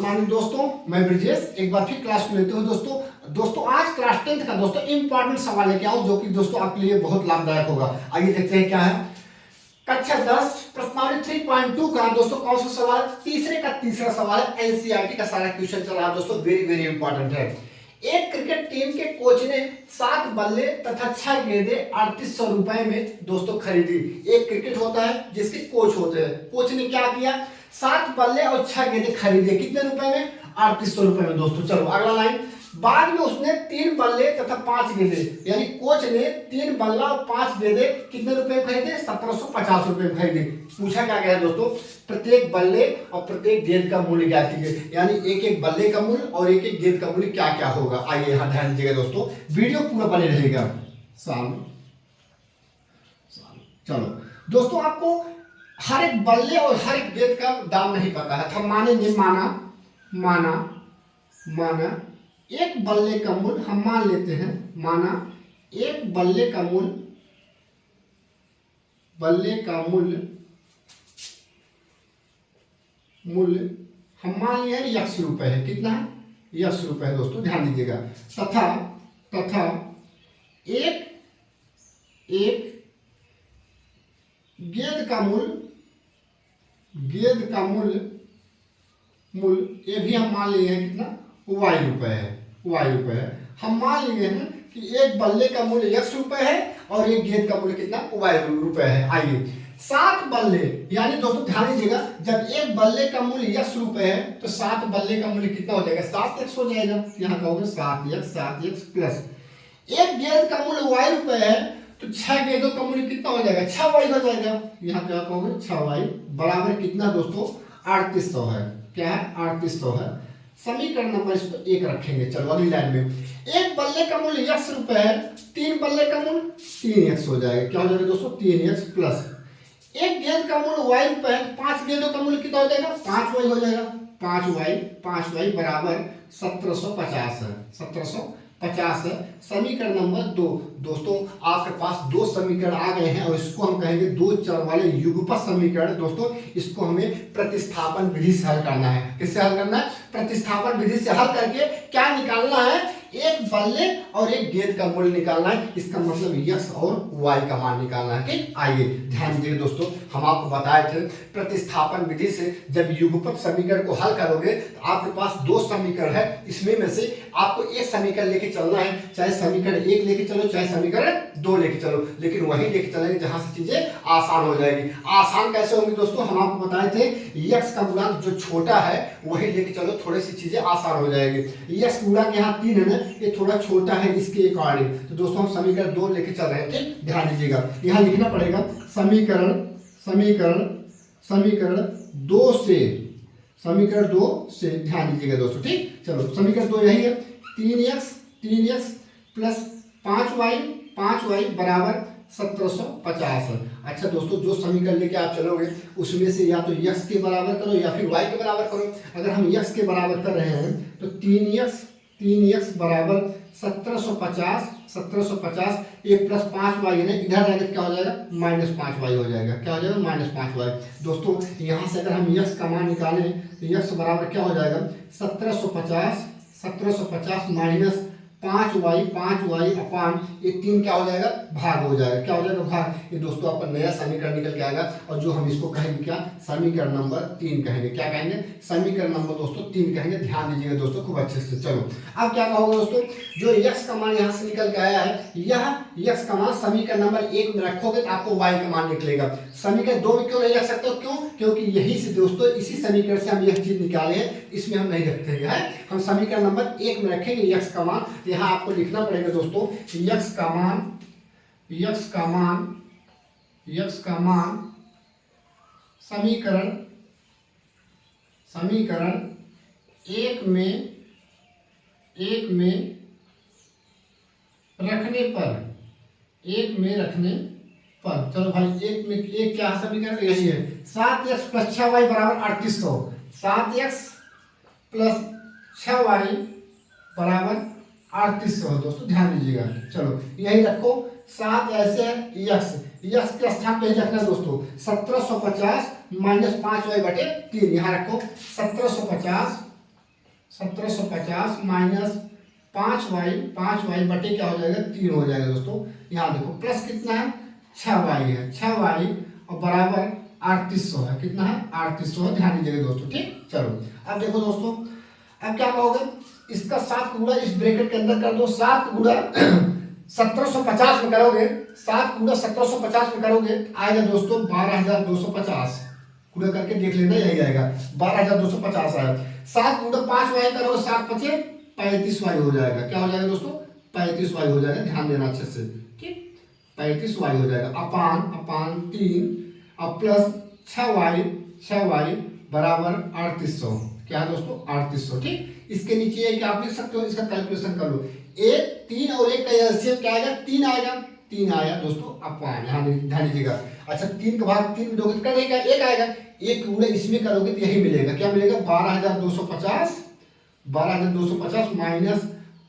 Morning दोस्तों, मैं ब्रिजेश एक बार फिर क्लास को लेते हुए दोस्तों आज क्लास 10th का दोस्तों इंपॉर्टेंट सवाल लेके आओ जो कि दोस्तों आपके लिए बहुत लाभदायक होगा। आइए देखते हैं क्या है। कक्षा 10 प्रश्नावली 3.2 का दोस्तों कौन सा सवाल, तीसरा सवाल है। एनसीईआरटी का सारा क्वेश्चन चल रहा है दोस्तों, वेरी वेरी इंपॉर्टेंट है। एक क्रिकेट टीम के कोच ने 7 बल्ले तथा 6 गेंदें 3800 रुपए में दोस्तों खरीदी। एक क्रिकेट होता है जिसके कोच होते हैं, कोच ने क्या किया, 7 बल्ले और 6 गेंदें खरीदे, कितने रुपए में, 3800 रुपए में दोस्तों। चलो अगला लाइन, बाद में उसने 3 बल्ले तथा 5 गेंदे, यानी कोच ने 3 बल्ला और 5 गेंदे कितने रुपए में खरीदे, 1750 रुपए में खरीदे। पूछा क्या गया दोस्तों, प्रत्येक बल्ले और प्रत्येक गेंद का मूल्य क्या कीजिए, यानी एक एक बल्ले का मूल्य और एक एक गेंद का मूल्य क्या क्या होगा। आइए यहाँ ध्यान दीजिएगा दोस्तों, वीडियो पूरा बने रहेगा। चलो दोस्तों, आपको हर एक बल्ले और हर एक गेंद का दाम नहीं पता है, हम मानेंगे, माना एक बल्ले का मूल्य, हम मान लेते हैं, माना एक बल्ले का मूल्य हम मान लिया है 100 रुपए है। कितना है, 100 रुपए है दोस्तों, ध्यान दीजिएगा। तथा एक गेंद का मूल्य ये भी हम मान लिए हैं कितना, y रुपए है। हम मान लिए हैं कि एक बल्ले का मूल्य 100 रुपए है और एक गेंद का मूल्य कितना, y रुपए है। आइए 7 बल्ले, यानी दोस्तों ध्यान दीजिएगा, जब एक बल्ले का मूल्य 100 रुपए है तो 7 बल्ले का मूल्य कितना हो जाएगा, 7x हो जाएगा। यहाँ कहोगे 7x प्लस एक गेंद का मूल्य y रुपए है तो 6 गेंदों का मूल्य कितना हो जाएगा, 6y हो जाएगा। यहाँ क्या कहोगे, 6y बराबर कितना दोस्तों, 3800 है। क्या है, 3800 है। समीकरण नंबर इसको 1 रखेंगे। चलो अगली लाइन में, एक बल्ले का मूल्य 100 रुपए है, 3 बल्ले का मूल्य 3x हो जाएगा। क्या हो जाएगा दोस्तों, 3x प्लस एक गेंद का मूल्य y रुपए है, 5 गेंदों का मूल्य कितना हो जाएगा, 5y हो जाएगा। 5y बराबर 1750 है, 1750 है। समीकरण नंबर 2 दोस्तों, आपके पास 2 समीकरण आ गए हैं और इसको हम कहेंगे 2 चर वाले युगपत समीकरण। दोस्तों इसको हमें प्रतिस्थापन विधि से हल करना है। किससे हल करना है, प्रतिस्थापन विधि से हल करके क्या निकालना है, एक बल्ले और एक गेंद का मूल्य निकालना है। इसका मतलब x और y का मान निकालना है। ठीक, आइए ध्यान दीजिए दोस्तों, हम आपको बताए थे प्रतिस्थापन विधि से जब युगपत समीकरण को हल करोगे तो आपके पास 2 समीकरण है, इसमें में से आपको एक समीकरण लेके चलना है, चाहे समीकरण 1 लेके चलो चाहे समीकरण 2 लेके चलो, लेकिन वही लेके चलेंगे जहां से चीजें आसान हो जाएगी। आसान कैसे होंगी दोस्तों, हम आपको बताए थे x का गुणांक जो छोटा है वही लेके चलो, थोड़ी सी चीजें आसान हो जाएगी। x गुणांक यहाँ 3 है ना, ये थोड़ा छोटा है इसके अकॉर्डिंग, तो दोस्तों हम समीकरण 2 लेके चल रहे हैं। ठीक, ध्यान दीजिएगा, यहाँ लिखना पड़ेगा समीकरण 2 से ध्यान दीजिएगा दोस्तों। ठीक, चलो समीकरण 2 यही है, 3x प्लस 5y बराबर 1750 है। अच्छा दोस्तों, जो समीकरण लेके आप चलोगे उसमें से या तो x के बराबर करो या फिर y के बराबर करो। अगर हम x के बराबर कर रहे हैं तो 3x बराबर 1750 एक प्लस 5y है, इधर जाकर क्या हो जाएगा, -5y हो जाएगा। क्या हो जाएगा, -5y। दोस्तों यहाँ से अगर हम x का मान निकालें तो x बराबर क्या हो जाएगा, 1750 माइनस 5y अपान ये 3 क्या हो जाएगा, भाग हो जाएगा। क्या हो जाएगा, भाग। ये दोस्तों आपका नया समीकरण निकल के आएगा और जो हम इसको कहेंगे क्या, समीकरण नंबर 3 कहेंगे। क्या कहेंगे, समीकरण नंबर दोस्तों 3 कहेंगे। ध्यान दीजिएगा दोस्तों खूब अच्छे से। चलो अब क्या कहोगे दोस्तों, जो x का मान यहाँ से निकल के आया है, यह x का मान समीकरण नंबर 1 में रखोगे तो आपको y का मान निकलेगा। समीकरण 2 में क्यों नहीं रख सकते हो, क्यों, क्योंकि यही से दोस्तों इसी समीकरण से हम यह चीज निकाले हैं, इसमें हम नहीं रखते हैं। हम समीकरण नंबर 1 में रखेंगे x का मान। यहाँ आपको लिखना पड़ेगा दोस्तों, x का मान समीकरण 1 में रखने पर चलो भाई, एक क्या समीकरण यही है, 7x प्लस 6y बराबर 3800, 7x प्लस 6y बराबर 3800 है दोस्तों, ध्यान दीजिएगा। चलो यही रखो, 7 ऐसे है, यक्स के स्थान पे ही रखना है दोस्तों, 1750 माइनस 5y बटे 3, यहाँ रखो 1750 1750 माइनस 5y बटे क्या हो जाएगा 3 हो जाएगा दोस्तों। यहाँ देखो प्लस कितना है 6y है, 6y और बराबर 3800 है। कितना है 3800 है, ध्यान दीजिएगा दोस्तों। ठीक, चलो अब देखो दोस्तों, अब क्या कहोगे, इसका 7 गुणा इस ब्रैकेट के अंदर कर दो। 7 गुणा 1750 में करोगे, 7 गुणा 1750 में करोगे आएगा दोस्तों 12250। गुणा करके देख लेना, यही आएगा 12250 आएगा। 7 गुणा 5y करोगे, 7 पचे 35y हो जाएगा। क्या हो जाएगा दोस्तों 35y हो जाएगा, ध्यान देना अच्छे से। ठीक, 35y हो जाएगा अपान 3 अब प्लस 6y बराबर 3800। क्या है दोस्तों 3800। ठीक, इसके नीचे है कि आप लिख सकते हो, इसका कैलकुलेशन कर लो। 3 और 1 का एलसीएम क्या आएगा 3 आएगा, 3 आया दोस्तों अपान, यहाँ ध्यान दीजिएगा। अच्छा 3 का भाग 3 दोगे तो करेगा 1 आएगा, 1 गुणा इसमें करोगे तो यही मिलेगा। क्या मिलेगा 12250 माइनस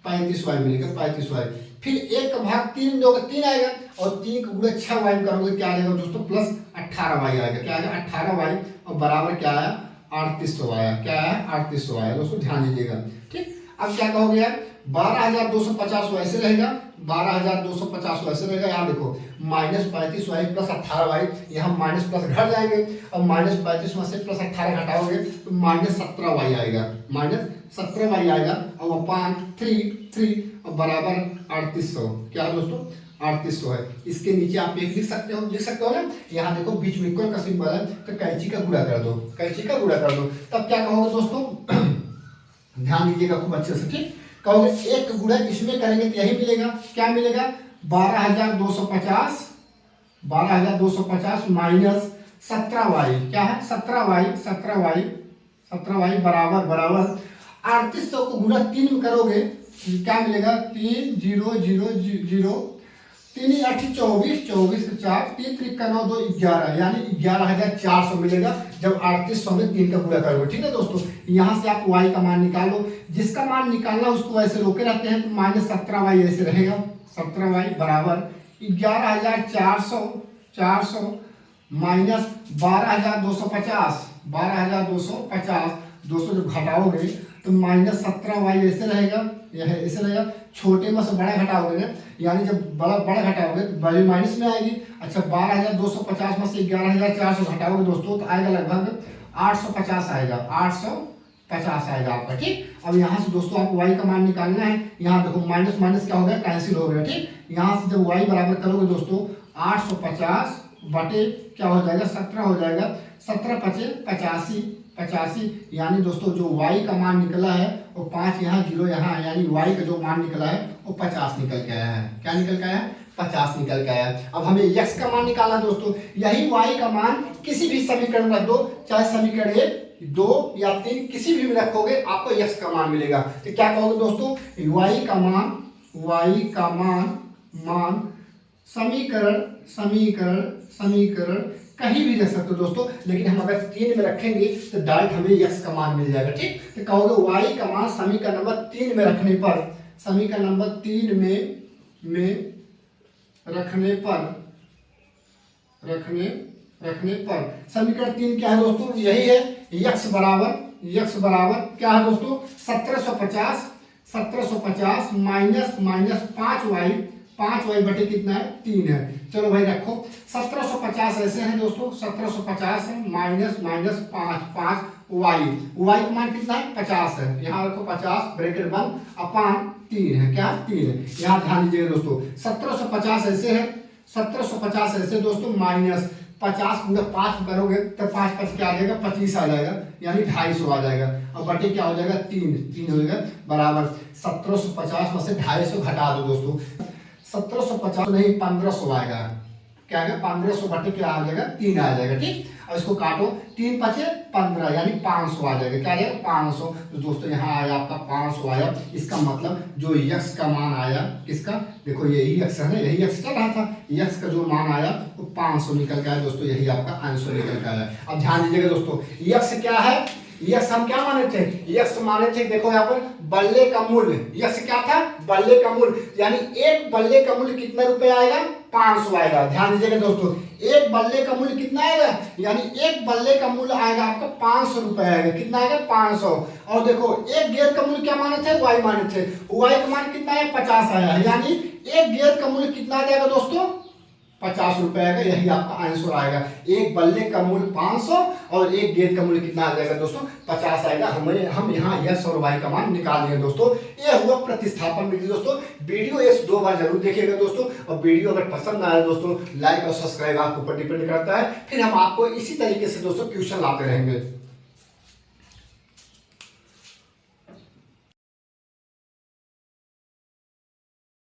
35y मिलेगा 35y। फिर 1 का भाग 3 दोगे 3 आएगा, और 3 का गुणा 6y करोगे क्या आएगा दोस्तों प्लस 18y आएगा। क्या आएगा 18y और बराबर क्या आया 3800 आया। क्या आया 3800 आया दोस्तों, ध्यान दीजिएगा। ठीक, अब क्या कहोगे यार 12250 वैसे रहेगा, 12250 वैसे रहेगा। यहाँ देखो माइनस 35y प्लस 18y, यहाँ माइनस प्लस घट जाएंगे, और माइनस 35 में से प्लस 18 घटाओगे तो माइनस 17y आएगा, माइनस 17y आएगा और अपान 3 और बराबर 3800। क्या है दोस्तों 3800 है। इसके नीचे आप एक लिख सकते हो ना, यहाँ देखो बीच में इक्वल का सिंबल है, तो कैंची का गुणा कर दो, कैंची का गुणा कर दो। तब क्या कहोगे दोस्तों ध्यान दीजिएगा खूब अच्छे से। ठीक, कहोगे 1 गुणा इसमें करेंगे तो यही मिलेगा। क्या मिलेगा 12250 माइनस 17y। क्या है 17y बराबर 3800 को गुणा 3 में करोगे क्या मिलेगा 3 0 0 0 3 8 24 24 के 4 3 3 का 9 2 11, यानी 11400 मिलेगा जब 3800 में 3 का गुणा करोगे। ठीक है दोस्तों, यहाँ से आप y का मान निकालो, जिसका मान निकालना उसको वैसे रोके रहते हैं, तो माइनस 17y ऐसे रहेगा। 17y बराबर 11400 माइनस 12250 दोस्तों जब घटाओगे तो माइनस 17y ऐसे रहेगा, यह ऐसे रहेगा। छोटे में से बड़ा घटाओगे ना, यानी जब बड़ा घटाओगे तो वैल्यू माइनस में आएगी। अच्छा 12250 में से 11400 घटाओगे दोस्तों तो आएगा लगभग 850 आएगा, 850 आएगा आपका। ठीक, अब यहाँ से दोस्तों आपको y का मान निकालना है। यहाँ देखो माइनस माइनस क्या हो गया कैंसिल हो गया। ठीक, यहाँ से जब y बराबर करोगे दोस्तों 850 बटे क्या हो जाएगा 17 हो जाएगा, 17 पचे 85, यानी दोस्तों जो y का मान निकला है वो 5 यहाँ 0 यहाँ, यानी y का जो मान निकला है वो 50 निकल के आया है। क्या निकल के आया है 50 निकल के आया है। अब हमें x का मान निकालना दोस्तों, यही y का मान किसी भी समीकरण में रख दो, चाहे समीकरण 1 2 या 3 किसी भी में रखोगे आपको x का मान मिलेगा। तो क्या कहोगे दोस्तों y का मान समीकरण कहीं भी रख सकते हो दोस्तों, लेकिन हम अगर 3 में रखेंगे तो डायरेक्ट हमें x का मान मिल जाएगा। ठीक, तो कहोगे y का मान समीकरण नंबर 3 में रखने पर, समीकरण नंबर 3 में रखने पर समीकरण 3 क्या है दोस्तों, यही है x बराबर क्या है दोस्तों 1750 माइनस 5y बटे कितना है 3 है। चलो भाई रखो 1750 ऐसे है दोस्तों, 1750 है माइनस 5y का मान कितना है 50 है। यहाँ रखो 50 ब्रैकेट बंद अपान 3 है। क्या 3 है, यहाँ ध्यान दीजिएगा दोस्तों 1750 ऐसे है, 1750 ऐसे दोस्तों माइनस 50 गुणा 5 करोगे तो 5 5 क्या आ जाएगा 25 आ जाएगा, यानी 250 आ जाएगा। और बटे क्या हो जाएगा 3 हो जाएगा बराबर 1750 में से 250 घटा दो दोस्तों, 1750 नहीं 1500 आएगा। क्या आएगा 1500 बटे क्या आ जाएगा 3 आ जाएगा। ठीक, अब इसको काटो 3 पचे 15 यानी 500 आ जाएगा। क्या आ जाएगा 500। तो दोस्तों यहाँ आया आपका 500 आया। इसका मतलब जो x का मान आया किसका, देखो यही x है ना, यही x चल रहा था, x का जो मान आया वो 500 निकल के आया दोस्तों, यही आपका आंसर निकल के आया। अब ध्यान दीजिएगा दोस्तों x क्या है, यक्स हम क्या माने थे, यक्स माने थे देखो यहाँ पर बल्ले का मूल्य, यक्स क्या था बल्ले का मूल्य, यानी एक बल्ले का मूल्य कितना रुपए आएगा 500 आएगा। ध्यान दीजिएगा दोस्तों, एक बल्ले का मूल्य कितना आएगा, यानी एक बल्ले का मूल्य आएगा आपका 500 रुपए आएगा। कितना आएगा, 500। और देखो एक गेंद का मूल्य क्या माने थे, y माने थे, y का मान कितना है, 50 आया है, यानी एक गेंद का मूल्य कितना आ जाएगा दोस्तों, 50 रुपए आएगा। यही आपका आंसर आएगा। एक बल्ले का मूल्य 500 और एक गेंद का मूल्य कितना आ जाएगा दोस्तों, 50 आएगा। हम यहाँ यस और वाई का मान निकाल लिए दोस्तों। ये हुआ प्रतिस्थापन विधि दोस्तों। वीडियो इस 2 बार जरूर देखिएगा दोस्तों, और वीडियो अगर पसंद आया दोस्तों, लाइक और सब्सक्राइब आपके ऊपर डिपेंड करता है। फिर हम आपको इसी तरीके से दोस्तों क्वेश्चन लाते रहेंगे।